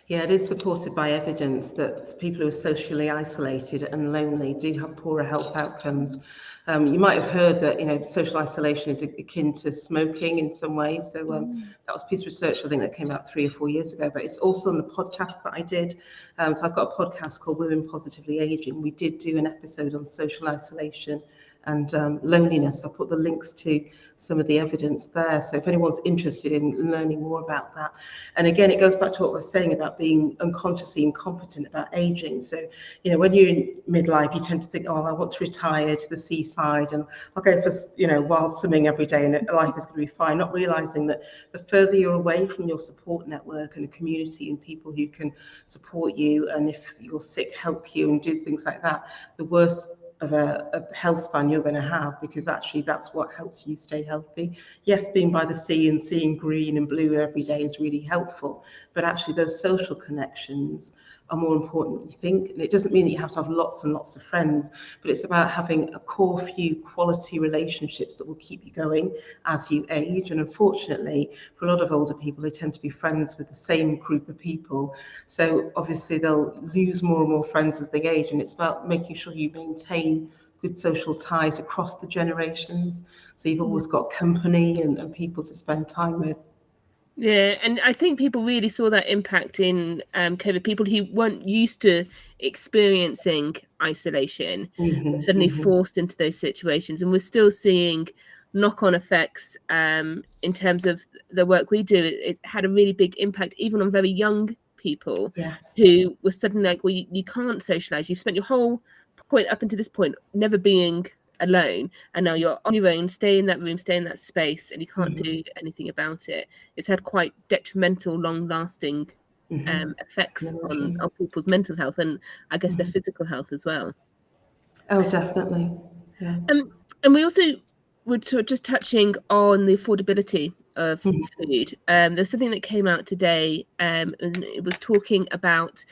Yeah, it is supported by evidence that people who are socially isolated and lonely do have poorer health outcomes. You might have heard that social isolation is akin to smoking in some ways. So that was a piece of research I think that came out 3 or 4 years ago. But it's also on the podcast that I did. So I've got a podcast called Women Positively Aging. We did do an episode on social isolation and loneliness. I'll put the links to some of the evidence there. So if anyone's interested in learning more about that. And again, it goes back to what we were saying about being unconsciously incompetent about aging. So, when you're in midlife, you tend to think, oh, I want to retire to the seaside and I'll go for, wild swimming every day and life is going to be fine, not realizing that the further you're away from your support network and a community and people who can support you, and if you're sick, help you and do things like that, the worse of a health span you're going to have, because actually that's what helps you stay healthy. Yes, being by the sea and seeing green and blue every day is really helpful, but actually those social connections are more important than you think. And it doesn't mean that you have to have lots and lots of friends, but it's about having a core few quality relationships that will keep you going as you age. And unfortunately, for a lot of older people, they tend to be friends with the same group of people. So obviously they'll lose more and more friends as they age. And it's about making sure you maintain good social ties across the generations. So you've always got company and people to spend time with. Yeah, and I think people really saw that impact in COVID. People who weren't used to experiencing isolation were suddenly forced into those situations, and we're still seeing knock-on effects in terms of the work we do. It had a really big impact even on very young people. Yes. Who were suddenly like, well, you can't socialize. You've spent your whole point up until this point never being alone, and now you're on your own, stay in that room, stay in that space, and you can't do anything about it. It's had quite detrimental, long-lasting effects on people's mental health and I guess their physical health as well. Oh, definitely. Yeah. And we also were just touching on the affordability of food. There's something that came out today, and it was talking about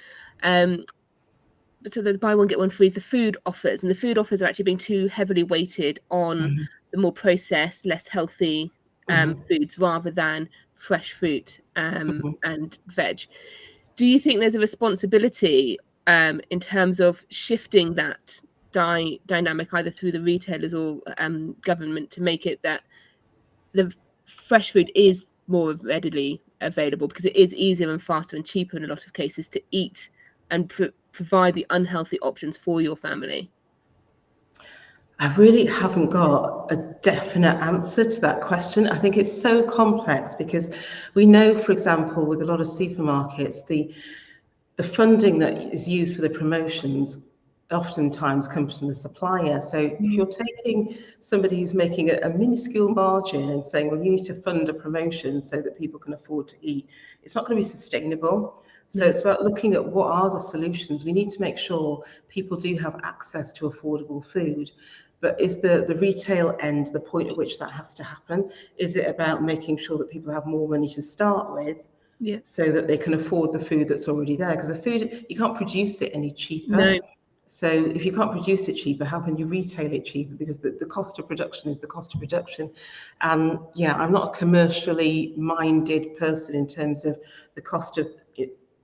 so the buy one get one free is the food offers, and the food offers are actually being too heavily weighted on the more processed, less healthy foods rather than fresh fruit and veg. Do you think there's a responsibility in terms of shifting that dynamic either through the retailers or government to make it that the fresh food is more readily available because it is easier and faster and cheaper in a lot of cases to eat and provide the unhealthy options for your family? I really haven't got a definite answer to that question. I think it's so complex because we know, for example, with a lot of supermarkets, the funding that is used for the promotions oftentimes comes from the supplier. So if you're taking somebody who's making a minuscule margin and saying, well, you need to fund a promotion so that people can afford to eat, it's not going to be sustainable. So it's about looking at what are the solutions. We need to make sure people do have access to affordable food. But is the retail end the point at which that has to happen? Is it about making sure that people have more money to start with so that they can afford the food that's already there? Because the food, you can't produce it any cheaper. No. So if you can't produce it cheaper, how can you retail it cheaper? Because the cost of production is the cost of production. And yeah, I'm not a commercially minded person in terms of the cost of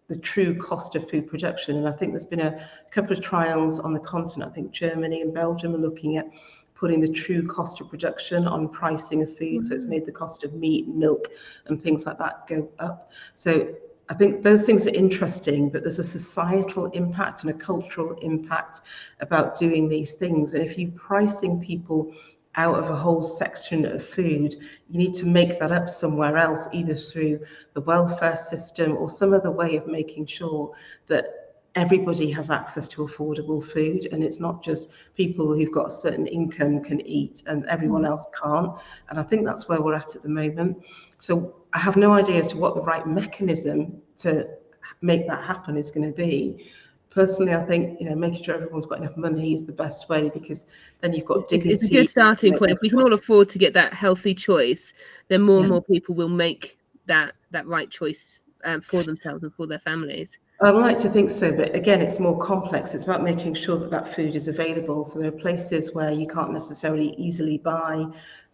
the true cost of food production. And I think there's been a couple of trials on the continent. I think Germany and Belgium are looking at putting the true cost of production on pricing of food. So it's made the cost of meat, milk, and things like that go up. So I think those things are interesting, but there's a societal impact and a cultural impact about doing these things. And if you're pricing people out of a whole section of food, you need to make that up somewhere else, either through the welfare system or some other way of making sure that everybody has access to affordable food, and it's not just people who've got a certain income can eat and everyone else can't. And I think that's where we're at the moment. So I have no idea as to what the right mechanism to make that happen is going to be. Personally, I think making sure everyone's got enough money is the best way, because then you've got dignity. It's a good starting point. If we can all afford to get that healthy choice, then more and more people will make that right choice for themselves and for their families. I'd like to think so, but again, it's more complex. It's about making sure that that food is available. So there are places where you can't necessarily easily buy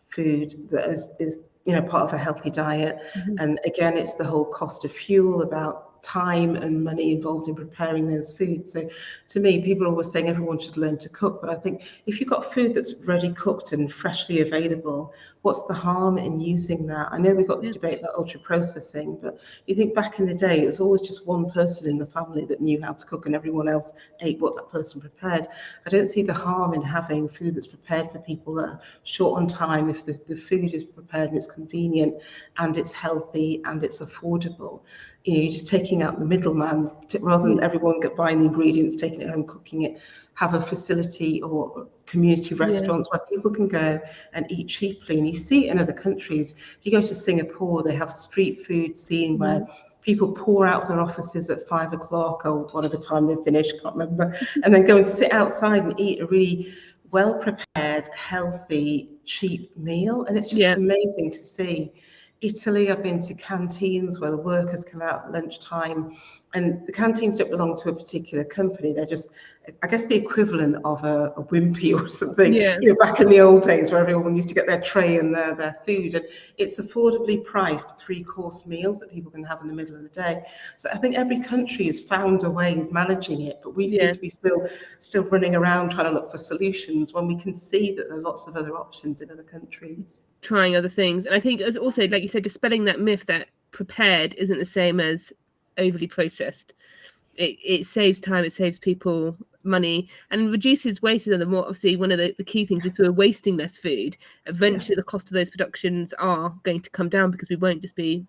food that is part of a healthy diet. And again, it's the whole cost of fuel, about time and money involved in preparing those foods. So to me, people are always saying everyone should learn to cook, but I think if you've got food that's ready cooked and freshly available, what's the harm in using that? I know we've got this debate about ultra processing, but you think back in the day, it was always just one person in the family that knew how to cook and everyone else ate what that person prepared. I don't see the harm in having food that's prepared for people that are short on time, if the food is prepared and it's convenient and it's healthy and it's affordable. You're just taking out the middleman, rather than everyone buying the ingredients, taking it home, cooking it. Have a facility or community restaurants where people can go and eat cheaply. And you see it in other countries. If you go to Singapore, they have street food scene where people pour out of their offices at 5 o'clock or whatever time they finish, can't remember, and then go and sit outside and eat a really well-prepared, healthy, cheap meal. And it's just amazing to see. Italy, I've been to canteens where the workers come out at lunchtime, and the canteens don't belong to a particular company. They're just, I guess, the equivalent of a Wimpy or something, back in the old days where everyone used to get their tray and their food. And it's affordably priced 3-course meals that people can have in the middle of the day. So I think every country has found a way of managing it, but we seem to be still running around trying to look for solutions when we can see that there are lots of other options in other countries. Trying other things. And I think as also, like you said, dispelling that myth that prepared isn't the same as overly processed. It saves time, it saves people money, and reduces waste. And the more, obviously, one of the key things is we're wasting less food. Eventually, the cost of those productions are going to come down because we won't just be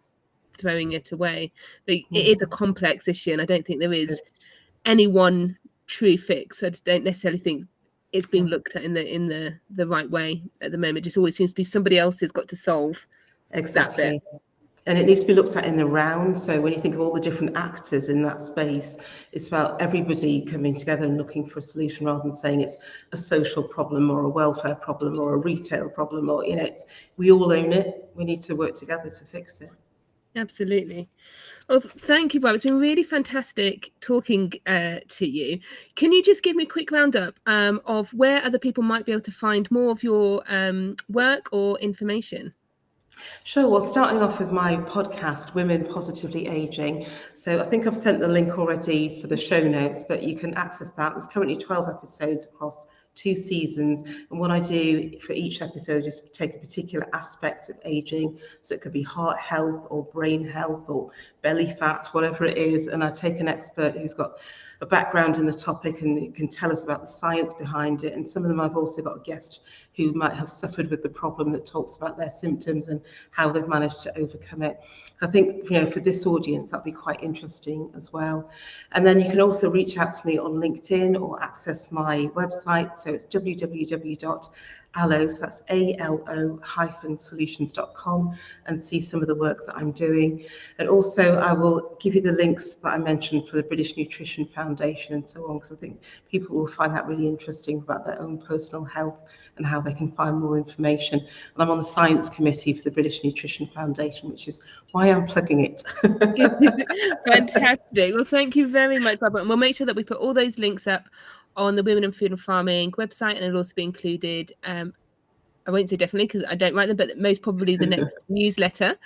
throwing it away. But it is a complex issue, and I don't think there is any one true fix. I just don't necessarily think it's being looked at in the right way at the moment. It just always seems to be somebody else has got to solve that bit. And it needs to be looked at in the round. So when you think of all the different actors in that space, it's about everybody coming together and looking for a solution, rather than saying it's a social problem or a welfare problem or a retail problem, or we all own it. We need to work together to fix it. Absolutely. Well, thank you, Bob. It's been really fantastic talking to you. Can you just give me a quick roundup of where other people might be able to find more of your work or information? Sure. Well, starting off with my podcast, Women Positively Aging. So I think I've sent the link already for the show notes, but you can access that. There's currently 12 episodes across 2 seasons. And what I do for each episode is take a particular aspect of aging. So it could be heart health or brain health or belly fat, whatever it is. And I take an expert who's got a background in the topic and can tell us about the science behind it. And some of them, I've also got a guest who might have suffered with the problem that talks about their symptoms and how they've managed to overcome it. I think, for this audience, that'd be quite interesting as well. And then you can also reach out to me on LinkedIn or access my website. So it's www.alo, so that's ALO-solutions.com, and see some of the work that I'm doing. And also I will give you the links that I mentioned for the British Nutrition Foundation and so on, because I think people will find that really interesting about their own personal health and how they can find more information. And I'm on the science committee for the British Nutrition Foundation, which is why I'm plugging it. Fantastic. Well, thank you very much, Barbara. And we'll make sure that we put all those links up on the Women in Food and Farming website, and it'll also be included. I won't say definitely because I don't write them, but most probably the next newsletter.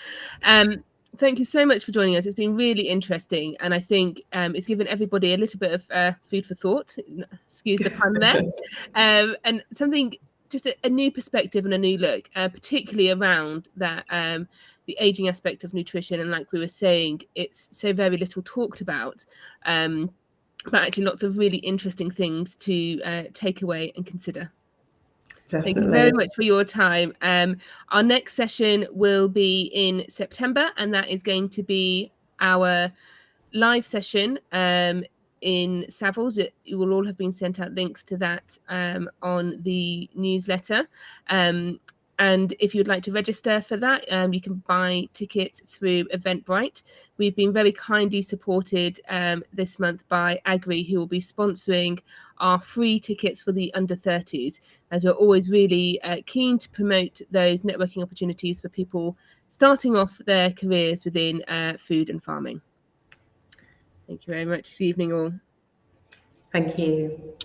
Thank you so much for joining us. It's been really interesting, and I think it's given everybody a little bit of food for thought. Excuse the pun there, and something, just a new perspective and a new look, particularly around that the aging aspect of nutrition. And like we were saying, it's so very little talked about, but actually lots of really interesting things to take away and consider. Definitely. Thank you very much for your time. Our next session will be in September, and that is going to be our live session in Savills. You will all have been sent out links to that on the newsletter. And if you'd like to register for that, you can buy tickets through Eventbrite. We've been very kindly supported this month by Agri, who will be sponsoring our free tickets for the under 30s, as we're always really keen to promote those networking opportunities for people starting off their careers within food and farming. Thank you very much. Good evening, all. Thank you.